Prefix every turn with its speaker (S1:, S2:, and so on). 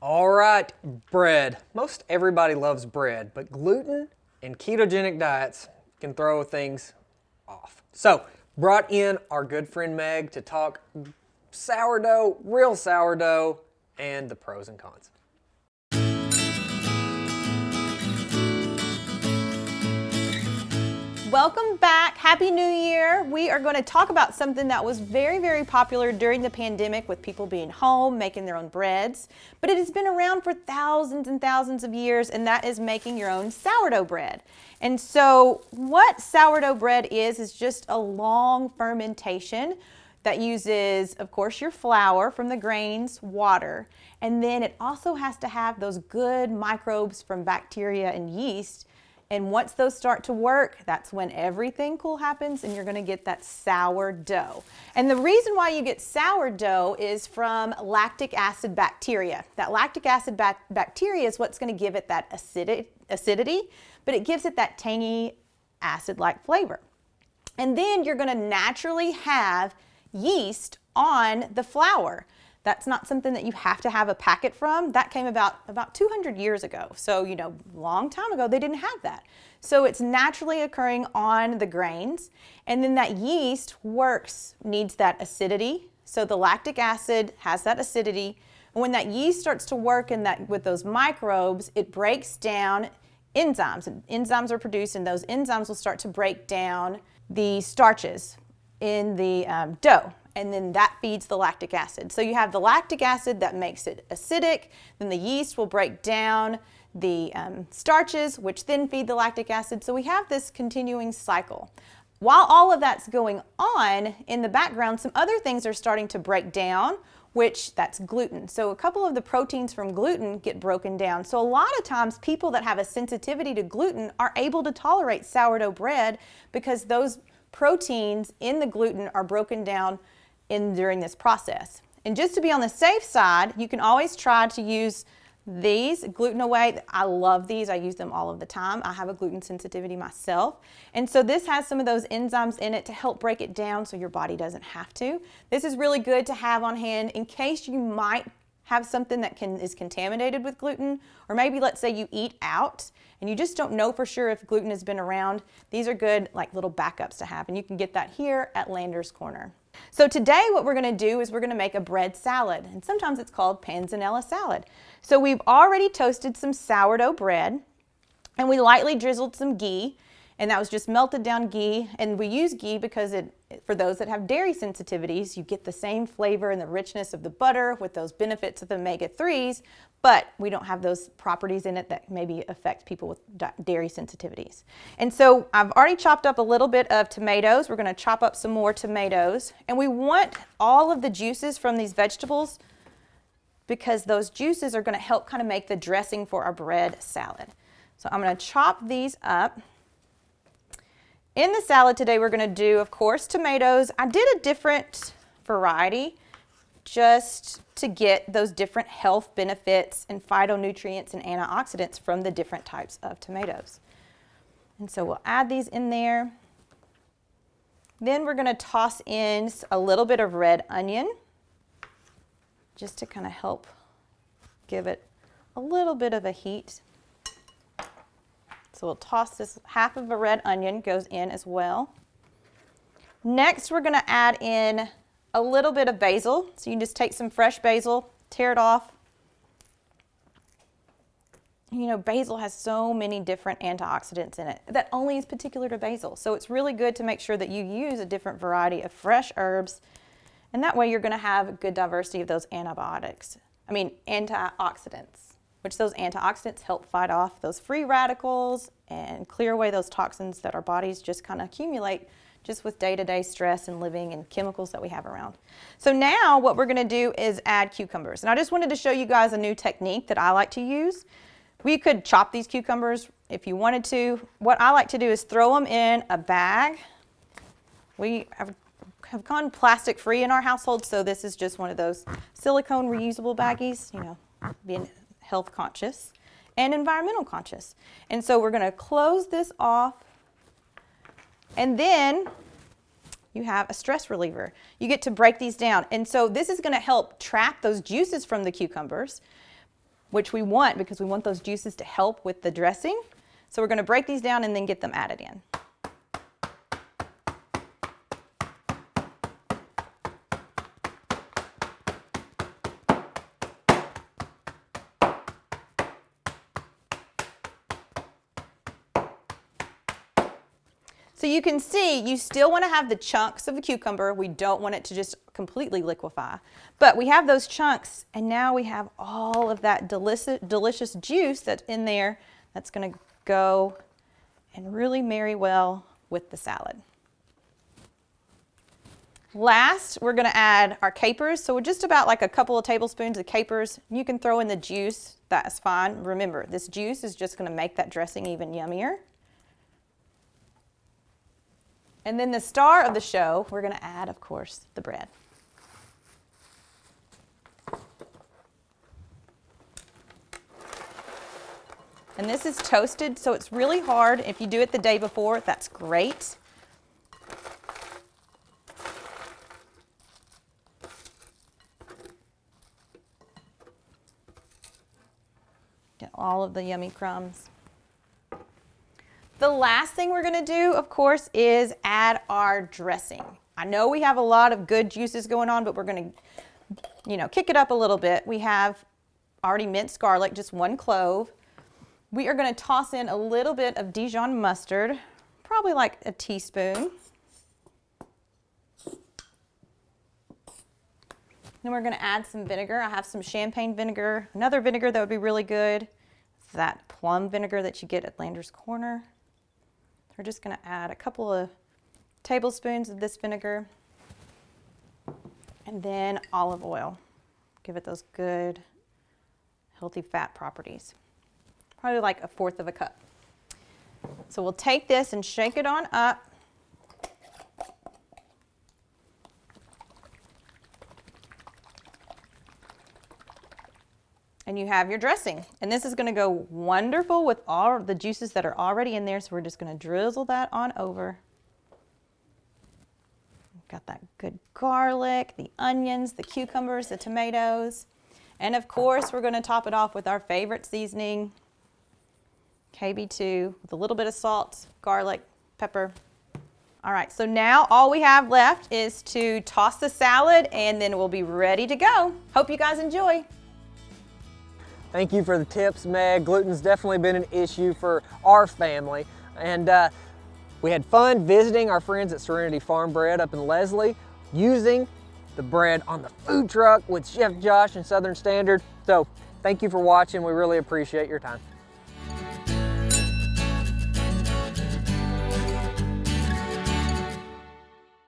S1: All right, bread. Most everybody loves bread, but gluten and ketogenic diets can throw things off. So, brought in our good friend Meg to talk sourdough, real sourdough, and the pros and cons.
S2: Welcome back. Happy New Year. We are going to talk about something that was very, very popular during the pandemic with people being home, making their own breads. But it has been around for thousands and thousands of years, and that is making your own sourdough bread. And so what sourdough bread is just a long fermentation that uses, of course, your flour from the grains, water, and then it also has to have those good microbes from bacteria and yeast. And once those start to work, that's when everything cool happens and you're going to get that sourdough. And the reason why you get sourdough is from lactic acid bacteria. That lactic acid bacteria is what's going to give it that acidity, but it gives it that tangy acid-like flavor. And then you're going to naturally have yeast on the flour. That's not something that you have to have a packet from. That came about 200 years ago. So, long time ago, they didn't have that. So it's naturally occurring on the grains. And then that yeast needs that acidity. So the lactic acid has that acidity. And when that yeast starts to work with those microbes, it breaks down enzymes. And enzymes are produced, and those enzymes will start to break down the starches in the dough. And then that feeds the lactic acid. So you have the lactic acid that makes it acidic, then the yeast will break down the starches, which then feed the lactic acid. So we have this continuing cycle. While all of that's going on, in the background, some other things are starting to break down, which that's gluten. So a couple of the proteins from gluten get broken down. So a lot of times people that have a sensitivity to gluten are able to tolerate sourdough bread because those proteins in the gluten are broken down during this process. And just to be on the safe side, you can always try to use these gluten away. I love these. I use them all of the time. I have a gluten sensitivity myself. And so this has some of those enzymes in it to help break it down so your body doesn't have to. This is really good to have on hand in case you might have something that is contaminated with gluten, or maybe let's say you eat out and you just don't know for sure if gluten has been around. These are good like little backups to have, and you can get that here at Lander's Corner. So today what we're going to do is we're going to make a bread salad, and sometimes it's called Panzanella salad. So we've already toasted some sourdough bread, and we lightly drizzled some ghee, and that was just melted down ghee. And we use ghee because for those that have dairy sensitivities, you get the same flavor and the richness of the butter with those benefits of the omega-3s, but we don't have those properties in it that maybe affect people with dairy sensitivities. And so I've already chopped up a little bit of tomatoes. We're going to chop up some more tomatoes, and we want all of the juices from these vegetables because those juices are going to help kind of make the dressing for our bread salad. So I'm going to chop these up. In the salad today, we're going to do, of course, tomatoes. I did a different variety just to get those different health benefits and phytonutrients and antioxidants from the different types of tomatoes. And so we'll add these in there. Then we're going to toss in a little bit of red onion just to kind of help give it a little bit of a heat. So we'll toss this, half of a red onion goes in as well. Next, we're going to add in a little bit of basil. So you can just take some fresh basil, tear it off. Basil has so many different antioxidants in it that only is particular to basil. So it's really good to make sure that you use a different variety of fresh herbs. And that way you're going to have a good diversity of those antioxidants, which those antioxidants help fight off those free radicals and clear away those toxins that our bodies just kind of accumulate just with day-to-day stress and living and chemicals that we have around. So now what we're going to do is add cucumbers. And I just wanted to show you guys a new technique that I like to use. We could chop these cucumbers if you wanted to. What I like to do is throw them in a bag. We have gone plastic free in our household, so this is just one of those silicone reusable baggies, being health conscious and environmental conscious. And so we're going to close this off, and then you have a stress reliever. You get to break these down. And so this is going to help trap those juices from the cucumbers. which we want because we want those juices to help with the dressing. So we're going to break these down and then get them added in. So you can see you still want to have the chunks of the cucumber. We don't want it to just completely liquefy. But we have those chunks, and now we have all of that delicious juice that's in there that's going to go and really marry well with the salad. Last, we're going to add our capers. So we're just about like a couple of tablespoons of capers. You can throw in the juice. That's fine. Remember, this juice is just going to make that dressing even yummier. And then the star of the show, we're going to add, of course, the bread. And this is toasted, so it's really hard. If you do it the day before, that's great. Get all of the yummy crumbs. The last thing we're going to do, of course, is add our dressing. I know we have a lot of good juices going on, but we're going to, kick it up a little bit. We have already minced garlic, just 1 clove. We are going to toss in a little bit of Dijon mustard, probably like a teaspoon. Then we're going to add some vinegar. I have some champagne vinegar, another vinegar that would be really good. It's that plum vinegar that you get at Lander's Corner. We're just going to add a couple of tablespoons of this vinegar, and then olive oil. Give it those good, healthy fat properties. Probably like 1/4 cup. So we'll take this and shake it on up. And you have your dressing. And this is going to go wonderful with all the juices that are already in there. So we're just going to drizzle that on over. Got that good garlic, the onions, the cucumbers, the tomatoes. And of course, we're going to top it off with our favorite seasoning, KB2, with a little bit of salt, garlic, pepper. All right, so now all we have left is to toss the salad, and then we'll be ready to go. Hope you guys enjoy.
S1: Thank you for the tips, Meg. Gluten's definitely been an issue for our family. And we had fun visiting our friends at Serenity Farm Bread up in Leslie, using the bread on the food truck with Chef Josh and Southern Standard. So thank you for watching. We really appreciate your time.